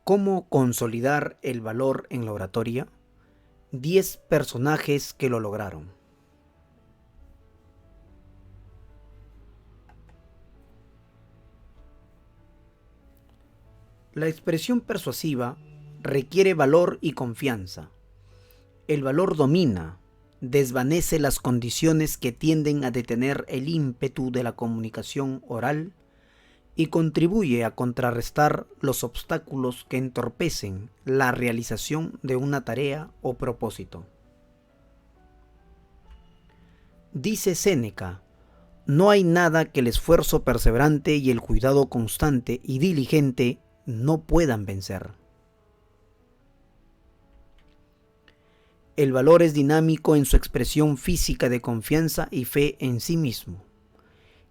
¿Cómo consolidar el valor en la oratoria? 10 personajes que lo lograron. La expresión persuasiva requiere valor y confianza. El valor domina, desvanece las condiciones que tienden a detener el ímpetu de la comunicación oral y contribuye a contrarrestar los obstáculos que entorpecen la realización de una tarea o propósito. Dice Séneca, no hay nada que el esfuerzo perseverante y el cuidado constante y diligente no puedan vencer. El valor es dinámico en su expresión física de confianza y fe en sí mismo.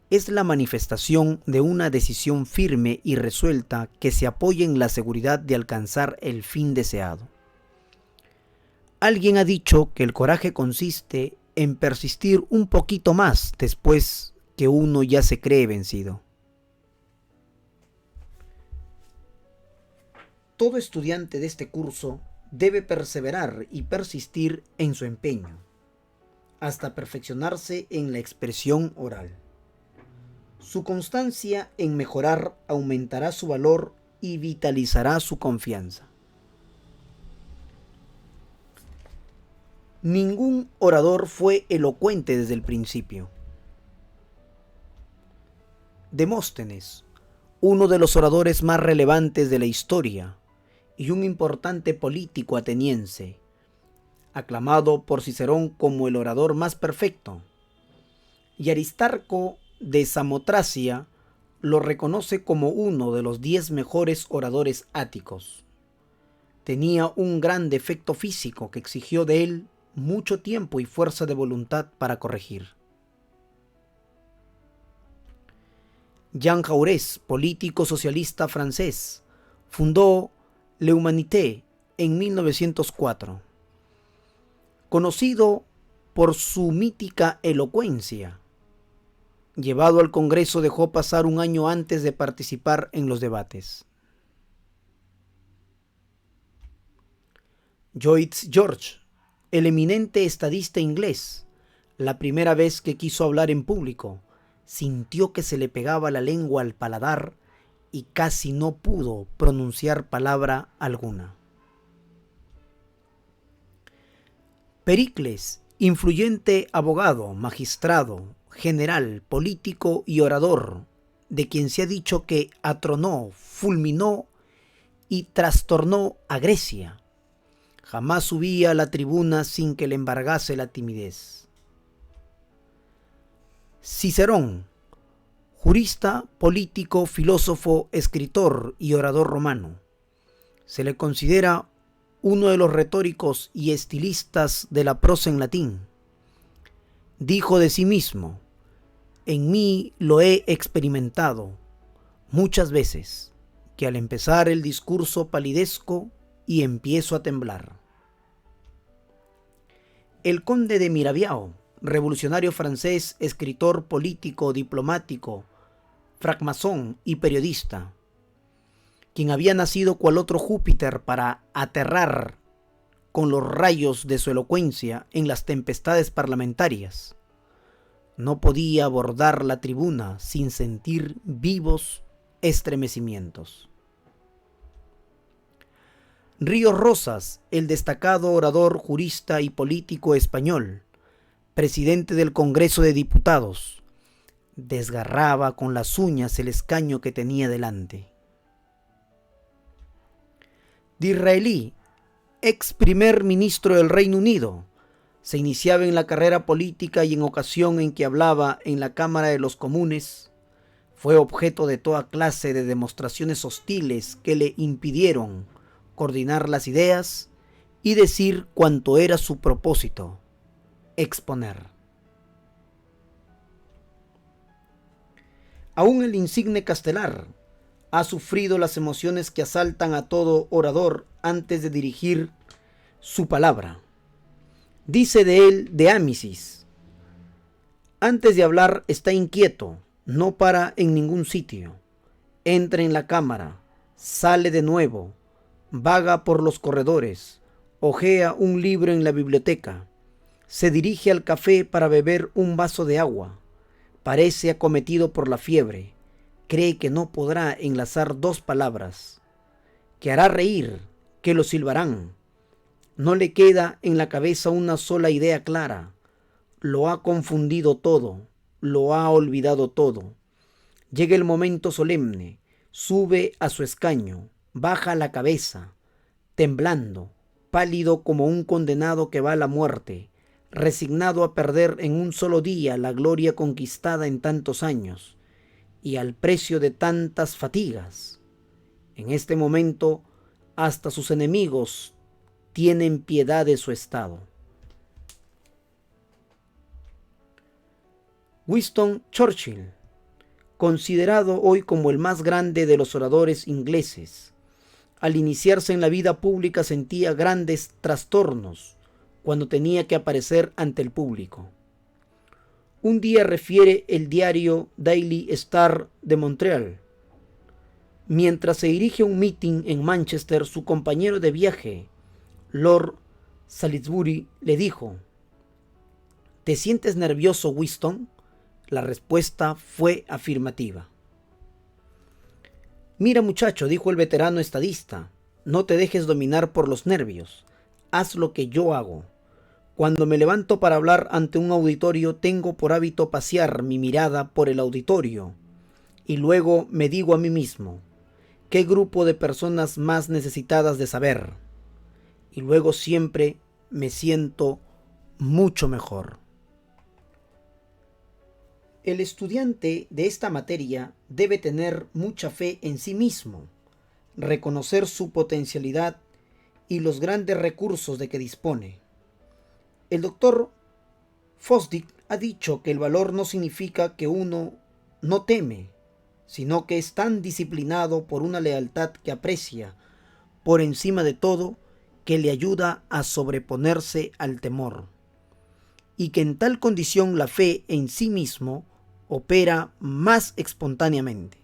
Es la manifestación de una decisión firme y resuelta que se apoya en la seguridad de alcanzar el fin deseado. Alguien ha dicho que el coraje consiste en persistir un poquito más después que uno ya se cree vencido. Todo estudiante de este curso debe perseverar y persistir en su empeño, hasta perfeccionarse en la expresión oral. Su constancia en mejorar aumentará su valor y vitalizará su confianza. Ningún orador fue elocuente desde el principio. Demóstenes, uno de los oradores más relevantes de la historia y un importante político ateniense, aclamado por Cicerón como el orador más perfecto, y Aristarco de Samotracia lo reconoce como uno de los 10 mejores oradores áticos. Tenía un gran defecto físico que exigió de él mucho tiempo y fuerza de voluntad para corregir. Jean Jaurès, político socialista francés, fundó L'Humanité en 1904. Conocido por su mítica elocuencia, llevado al Congreso dejó pasar un año antes de participar en los debates. Lloyd George, el eminente estadista inglés, la primera vez que quiso hablar en público, sintió que se le pegaba la lengua al paladar y casi no pudo pronunciar palabra alguna. Pericles, influyente abogado, magistrado, general, político y orador, de quien se ha dicho que atronó, fulminó y trastornó a Grecia, jamás subía a la tribuna sin que le embargase la timidez. Cicerón, jurista, político, filósofo, escritor y orador romano, se le considera uno de los retóricos y estilistas de la prosa en latín. Dijo de sí mismo, en mí lo he experimentado muchas veces, que al empezar el discurso palidezco y empiezo a temblar. El conde de Mirabeau, revolucionario francés, escritor, político, diplomático, francmasón y periodista, quien había nacido cual otro Júpiter para aterrar con los rayos de su elocuencia en las tempestades parlamentarias, no podía abordar la tribuna sin sentir vivos estremecimientos. Ríos Rosas, el destacado orador, jurista y político español, presidente del Congreso de Diputados, desgarraba con las uñas el escaño que tenía delante. Disraeli, ex primer ministro del Reino Unido, se iniciaba en la carrera política y en ocasión en que hablaba en la Cámara de los Comunes, fue objeto de toda clase de demostraciones hostiles que le impidieron coordinar las ideas y decir cuanto era su propósito, exponer. Aún el insigne Castelar ha sufrido las emociones que asaltan a todo orador antes de dirigir su palabra. Dice de él, de Ámisis, antes de hablar está inquieto, no para en ningún sitio, entra en la cámara, sale de nuevo, vaga por los corredores, hojea un libro en la biblioteca, se dirige al café para beber un vaso de agua, parece acometido por la fiebre, cree que no podrá enlazar dos palabras, que hará reír, que lo silbarán. No le queda en la cabeza una sola idea clara, lo ha confundido todo, lo ha olvidado todo. Llega el momento solemne, sube a su escaño, baja la cabeza, temblando, pálido como un condenado que va a la muerte, resignado a perder en un solo día la gloria conquistada en tantos años y al precio de tantas fatigas. En este momento, hasta sus enemigos tienen piedad de su estado. Winston Churchill, considerado hoy como el más grande de los oradores ingleses, al iniciarse en la vida pública sentía grandes trastornos cuando tenía que aparecer ante el público. Un día refiere el diario Daily Star de Montreal: mientras se dirige a un meeting en Manchester, su compañero de viaje, Lord Salisbury, le dijo: ¿te sientes nervioso, Winston? La respuesta fue afirmativa. Mira, muchacho, dijo el veterano estadista, no te dejes dominar por los nervios. Haz lo que yo hago. Cuando me levanto para hablar ante un auditorio, tengo por hábito pasear mi mirada por el auditorio y luego me digo a mí mismo: ¿qué grupo de personas más necesitadas de saber? Y luego siempre me siento mucho mejor. El estudiante de esta materia debe tener mucha fe en sí mismo, reconocer su potencialidad y los grandes recursos de que dispone. El doctor Fosdick ha dicho que el valor no significa que uno no teme, sino que es tan disciplinado por una lealtad que aprecia, por encima de todo, que le ayuda a sobreponerse al temor, y que en tal condición la fe en sí mismo opera más espontáneamente.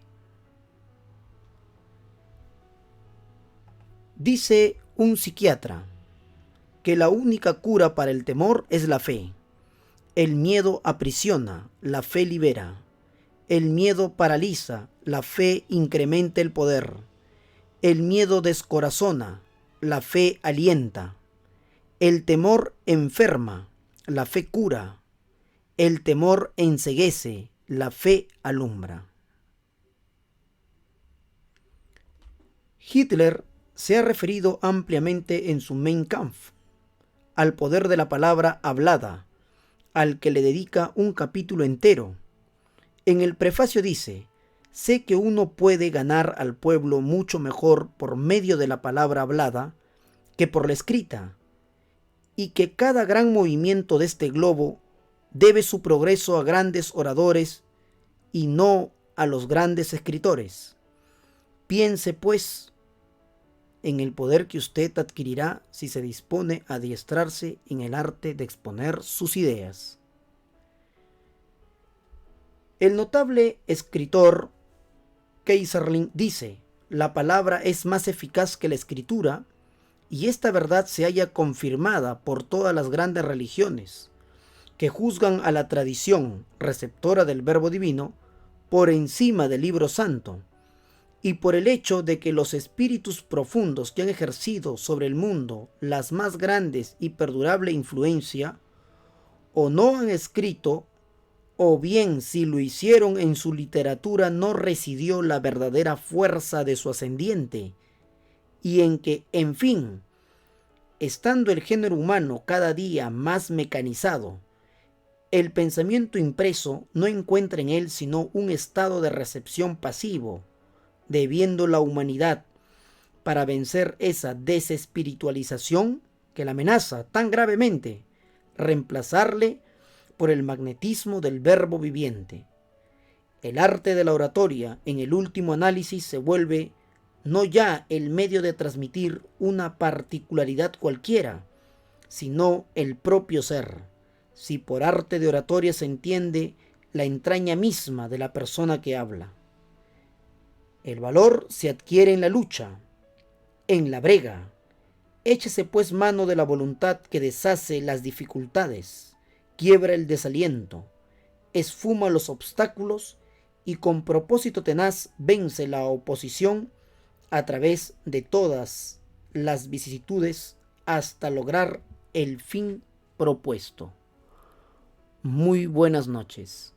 Dice un psiquiatra que la única cura para el temor es la fe. El miedo aprisiona, la fe libera. El miedo paraliza, la fe incrementa el poder. El miedo descorazona, la fe alienta. El temor enferma, la fe cura. El temor enceguece, la fe alumbra. Hitler se ha referido ampliamente en su Mein Kampf al poder de la palabra hablada, al que le dedica un capítulo entero. En el prefacio dice: sé que uno puede ganar al pueblo mucho mejor por medio de la palabra hablada que por la escrita, y que cada gran movimiento de este globo debe su progreso a grandes oradores y no a los grandes escritores. Piense, pues, en el poder que usted adquirirá si se dispone a adiestrarse en el arte de exponer sus ideas. El notable escritor Keyserling dice: la palabra es más eficaz que la escritura, y esta verdad se halla confirmada por todas las grandes religiones, que juzgan a la tradición receptora del verbo divino por encima del libro santo, y por el hecho de que los espíritus profundos que han ejercido sobre el mundo las más grandes y perdurable influencia, o no han escrito, o bien si lo hicieron en su literatura no residió la verdadera fuerza de su ascendiente, y en que, en fin, estando el género humano cada día más mecanizado, el pensamiento impreso no encuentra en él sino un estado de recepción pasivo, debiendo la humanidad, para vencer esa desespiritualización que la amenaza tan gravemente, reemplazarle por el magnetismo del verbo viviente. El arte de la oratoria, en el último análisis, se vuelve no ya el medio de transmitir una particularidad cualquiera, sino el propio ser, si por arte de oratoria se entiende la entraña misma de la persona que habla. El valor se adquiere en la lucha, en la brega. Échese pues mano de la voluntad que deshace las dificultades, quiebra el desaliento, esfuma los obstáculos y con propósito tenaz vence la oposición a través de todas las vicisitudes hasta lograr el fin propuesto. Muy buenas noches.